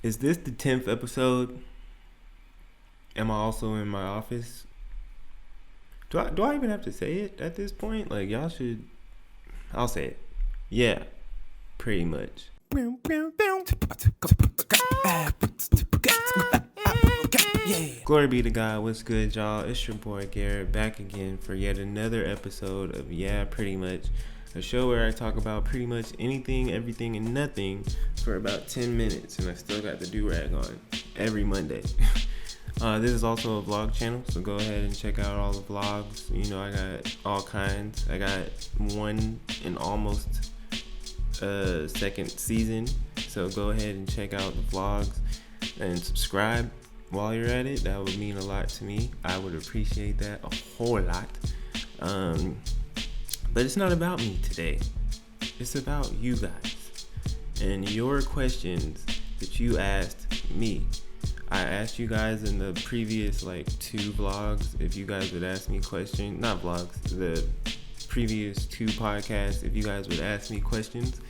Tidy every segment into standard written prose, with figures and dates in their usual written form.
Is this the 10th episode? Am I also in my office? Do I even have to say it at this point? Like, y'all should. I'll say it. Yeah, pretty much. Glory be to God. What's good, y'all? It's your boy Garrett back again for yet another episode of Yeah, Pretty Much, a show where I talk about pretty much anything, everything, and nothing for about 10 minutes, and I still got the do-rag on every Monday. This is also a vlog channel, so go ahead and check out all the vlogs. You know, I got all kinds. I got one in almost second season, so go ahead and check out the vlogs and subscribe while you're at it. That would mean a lot to me. I would appreciate that a whole lot. But it's not about me today. It's about you guys and your questions that you asked me. I asked you guys in the previous 2 vlogs if you guys would ask me questions. Not vlogs, the previous 2 podcasts, if you guys would ask me questions,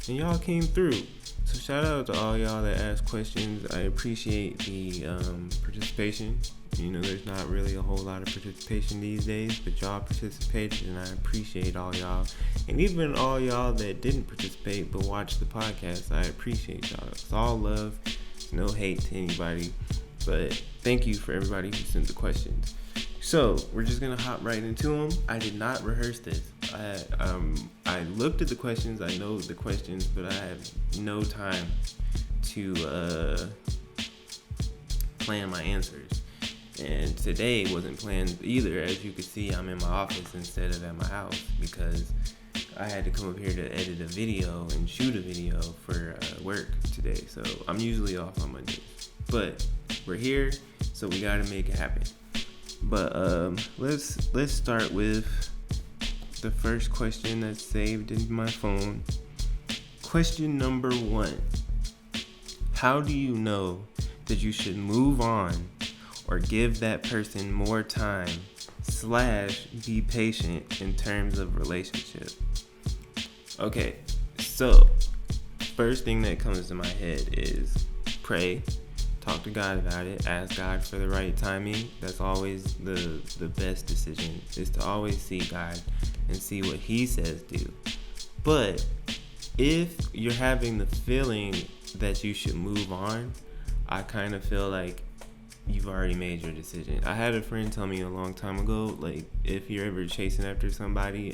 and y'all came through. So shout out to all y'all that ask questions. I appreciate the participation. You know, there's not really a whole lot of participation these days, but y'all participated, and I appreciate all y'all. And even all y'all that didn't participate but watched the podcast, I appreciate y'all. It's all love. It's no hate to anybody, but thank you for everybody who sent the questions. So we're just gonna hop right into them. I did not rehearse this. I looked at the questions. I know the questions, but I have no time to plan my answers. And today wasn't planned either. As you can see, I'm in my office instead of at my house because I had to come up here to edit a video and shoot a video for work today. So I'm usually off on Mondays, but we're here, so we gotta make it happen. But let's start with the first question that's saved in my phone. Question number 1. How do you know that you should move on or give that person more time / be patient in terms of relationship? Okay, so first thing that comes to my head is pray. Talk to God about it. Ask God for the right timing. That's always the best decision, is to always see God and see what He says do. But if you're having the feeling that you should move on, I kind of feel like you've already made your decision. I had a friend tell me a long time ago, if you're ever chasing after somebody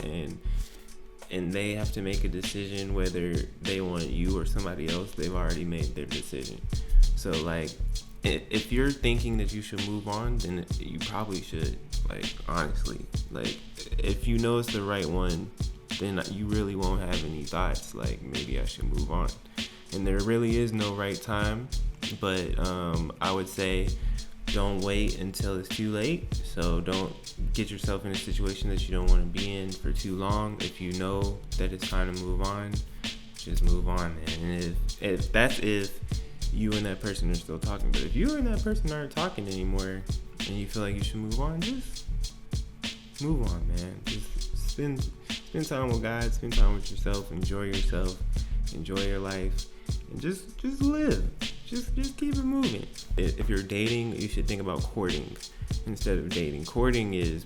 and they have to make a decision whether they want you or somebody else, they've already made their decision. So if you're thinking that you should move on, then you probably should, honestly. If you know it's the right one, then you really won't have any thoughts maybe I should move on. And there really is no right time, but I would say don't wait until it's too late. So don't get yourself in a situation that you don't want to be in for too long. If you know that it's time to move on, just move on, man. And if you and that person are still talking, but if you and that person aren't talking anymore and you feel like you should move on, just move on, man. Just spend time with God, spend time with yourself, enjoy your life, and just live. Just keep it moving. If you're dating, you should think about courting instead of dating. Courting is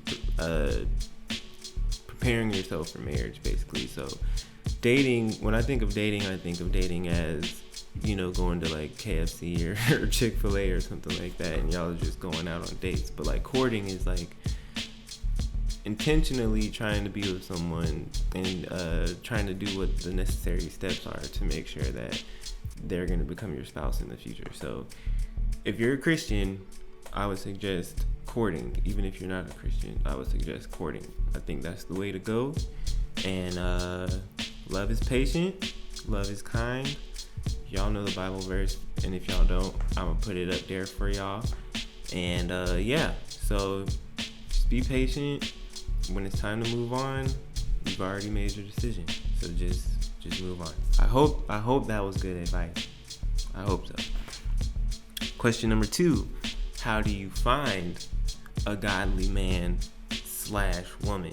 preparing yourself for marriage, basically. So dating, when I think of dating as, going to KFC or Chick-fil-A or something like that, and y'all are just going out on dates. But courting is intentionally trying to be with someone and trying to do what the necessary steps are to make sure that they're going to become your spouse in the future. So if you're a Christian, I would suggest courting. Even if you're not a Christian, I would suggest courting. I think that's the way to go. And love is patient, love is kind. Y'all know the Bible verse, and if y'all don't, I'm gonna put it up there for y'all. And so just be patient. When it's time to move on, you've already made your decision, so just move on. I hope that was good advice. I hope so. Question number 2: how do you find a godly man / woman?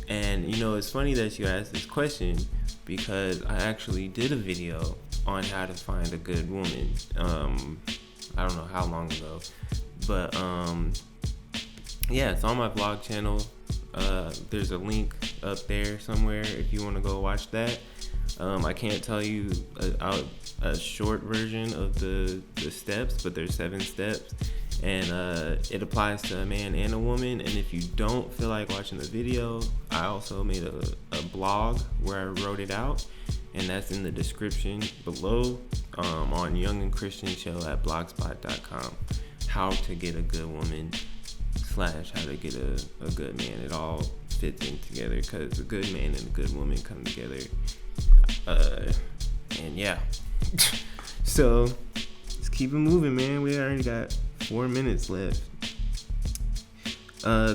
And it's funny that you asked this question, because I actually did a video on how to find a good woman. I don't know how long ago, but yeah, it's on my vlog channel. There's a link up there somewhere if you want to go watch that. I can't tell you a short version of the steps, but there's 7 steps, and it applies to a man and a woman. And if you don't feel like watching the video, I also made a blog where I wrote it out, and that's in the description below, on Young and Christian Show at blogspot.com. How to get a good woman / how to get a good man. It all fits in together because a good man and a good woman come together. And yeah. So let's keep it moving, man. We already got 4 minutes left.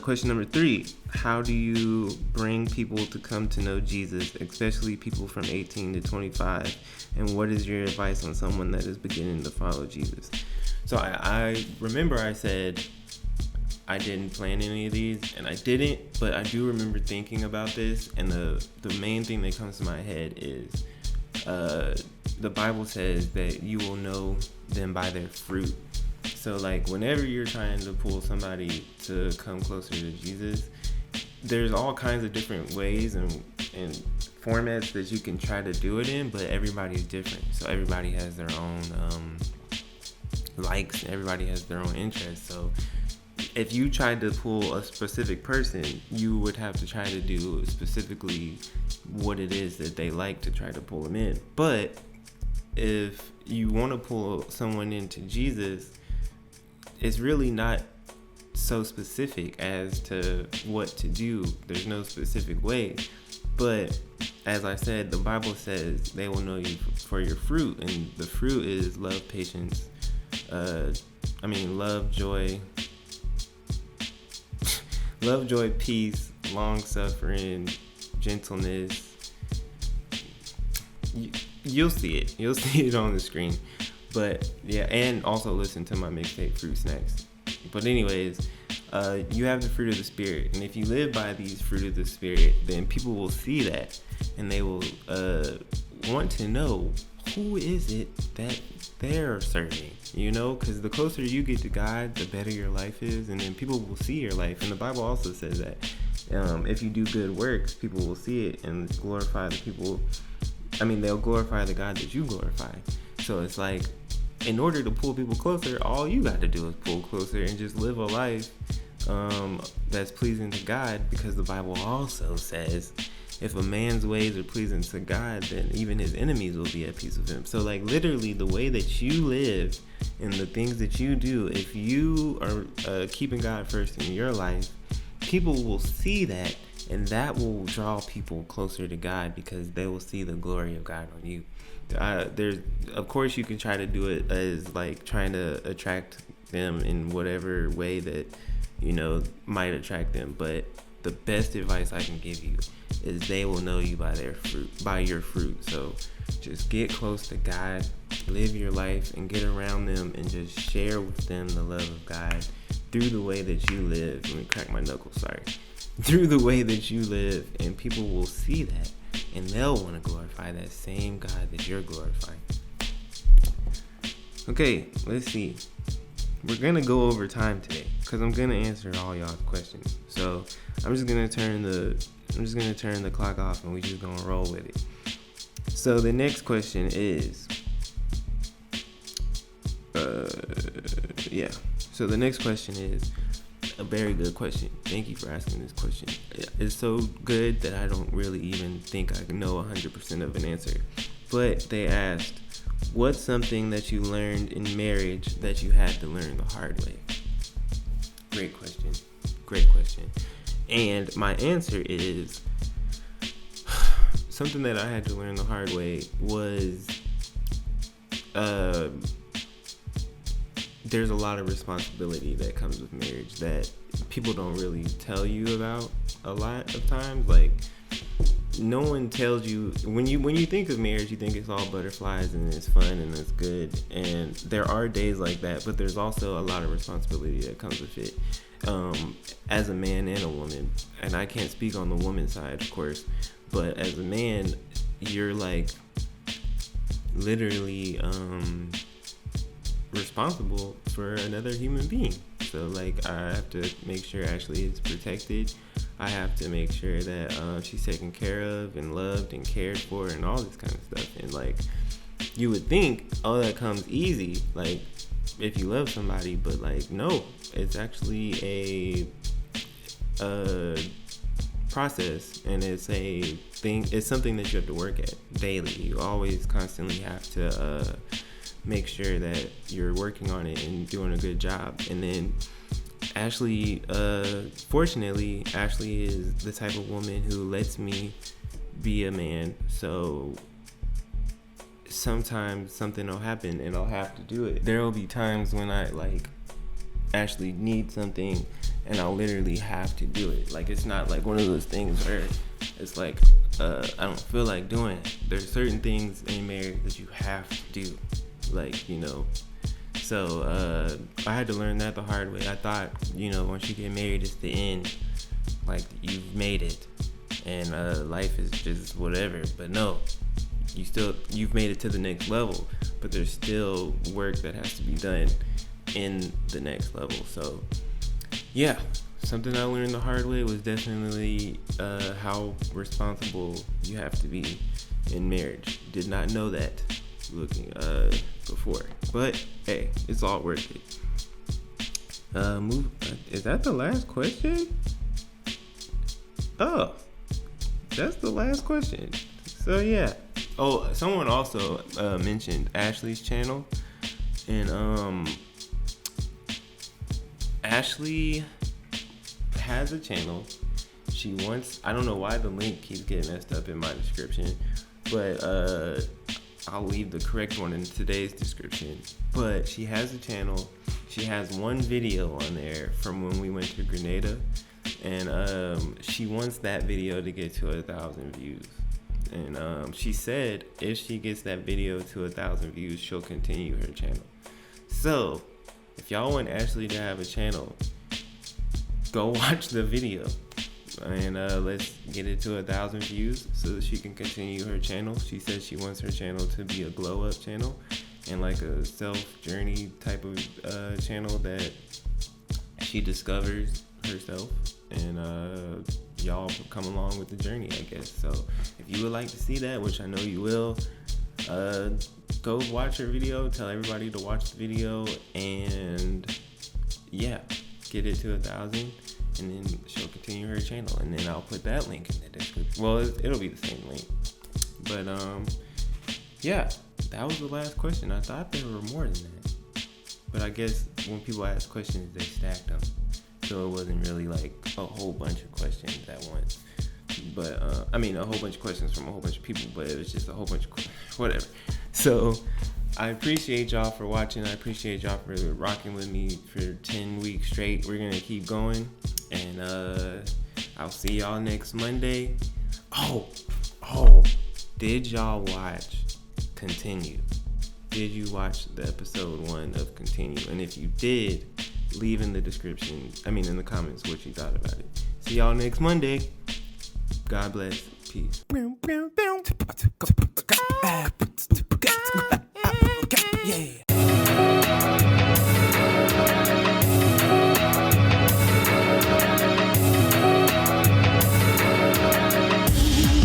Question number 3. How do you bring people to come to know Jesus, especially people from 18 to 25? And what is your advice on someone that is beginning to follow Jesus? So I remember I said I didn't plan any of these, and I didn't, but I do remember thinking about this, and the main thing that comes to my head is the Bible says that you will know them by their fruit. So like whenever you're trying to pull somebody to come closer to Jesus, there's all kinds of different ways and formats that you can try to do it in, but everybody's different. So everybody has their own likes, everybody has their own interests. So if you tried to pull a specific person, you would have to try to do specifically what it is that they like to try to pull them in. But if you want to pull someone into Jesus, it's really not so specific as to what to do. There's no specific way. But as I said, the Bible says they will know you for your fruit, and the fruit is love, patience, love, joy, peace, long suffering, gentleness. You'll see it. You'll see it on the screen. But yeah, and also listen to my mixtape, Fruit Snacks. But anyways, you have the fruit of the Spirit. And if you live by these fruit of the Spirit, then people will see that. And they will want to know, who is it that they're serving? You know, because the closer you get to God, the better your life is. And then people will see your life. And the Bible also says that if you do good works, people will see it and glorify the people. They'll glorify the God that you glorify. So it's like, in order to pull people closer, all you got to do is pull closer and just live a life that's pleasing to God, because the Bible also says if a man's ways are pleasing to God, then even his enemies will be at peace with him. So like literally the way that you live and the things that you do, if you are keeping God first in your life, people will see that, and that will draw people closer to God because they will see the glory of God on you. There's, of course, you can try to do it as like trying to attract them in whatever way that, you know, might attract them. But the best advice I can give you is they will know you by their fruit, by your fruit. So just get close to God, live your life, and get around them, and just share with them the love of God through the way that you live. Let me crack my knuckles, sorry. Through the way that you live, and people will see that, and they'll want to glorify that same God that you're glorifying. Okay, let's see. We're gonna go over time today because I'm gonna answer all y'all's questions. So I'm just gonna turn the clock off, and we're just gonna roll with it. So the next question is, So the next question is a very good question. Thank you for asking this question. It's so good that I don't really even think I know 100% of an answer. But they asked, what's something that you learned in marriage that you had to learn the hard way? Great question. And my answer is, something that I had to learn the hard way was, there's a lot of responsibility that comes with marriage that people don't really tell you about a lot of times. Like, no one tells you, when you think of marriage, you think it's all butterflies and it's fun and it's good, and there are days like that, but there's also a lot of responsibility that comes with it, as a man and a woman. And I can't speak on the woman's side, of course, but as a man, you're like, literally responsible for another human being. So like I have to make sure Ashley is protected. I have to make sure that she's taken care of and loved and cared for and all this kind of stuff. And like you would think all that comes easy, like if you love somebody, but like no, it's actually a process, and it's a thing. It's something that you have to work at daily. You always constantly have to make sure that you're working on it and doing a good job. And then Ashley, fortunately, Ashley is the type of woman who lets me be a man. So sometimes something will happen and I'll have to do it. There will be times when I like actually need something and I'll literally have to do it. Like it's not like one of those things where it's like I don't feel like doing it. There's certain things in marriage that you have to do, like, you know. So I had to learn that the hard way. I thought, you know, once you get married, it's the end. Like you've made it, and life is just whatever. But no, you've made it to the next level. But there's still work that has to be done in the next level. So yeah, something I learned the hard way was definitely how responsible you have to be in marriage. Did not know that looking before, but hey, it's all worth it. Is that the last question? Oh, that's the last question. So yeah. Oh, someone also mentioned Ashley's channel, and Ashley has a channel. She wants, I don't know why the link keeps getting messed up in my description, but I'll leave the correct one in today's description. But she has a channel. She has one video on there from when we went to Grenada, and she wants that video to get to 1,000 views. And she said if she gets that video to 1,000 views, she'll continue her channel. So if y'all want Ashley to have a channel, go watch the video, and let's get it to 1,000 views so that she can continue her channel. She says she wants her channel to be a glow up channel and like a self journey type of channel that she discovers herself, and y'all come along with the journey, I guess. So if you would like to see that, which I know you will, go watch her video, tell everybody to watch the video, and yeah, get it to 1,000, and then she'll continue her channel, and then I'll put that link in the description. Well, it'll be the same link, but yeah, that was the last question. I thought there were more than that, but I guess when people ask questions, they stacked them, so it wasn't really like a whole bunch of questions at once. But I mean, a whole bunch of questions from a whole bunch of people, but it was just a whole bunch of whatever. So I appreciate y'all for watching. I appreciate y'all for rocking with me for 10 weeks straight. We're gonna keep going, and I'll see y'all next Monday. Oh, did y'all watch Continue? Did you watch the episode 1 of Continue? And if you did, leave in the in the comments what you thought about it. See y'all next Monday. God bless. Peace.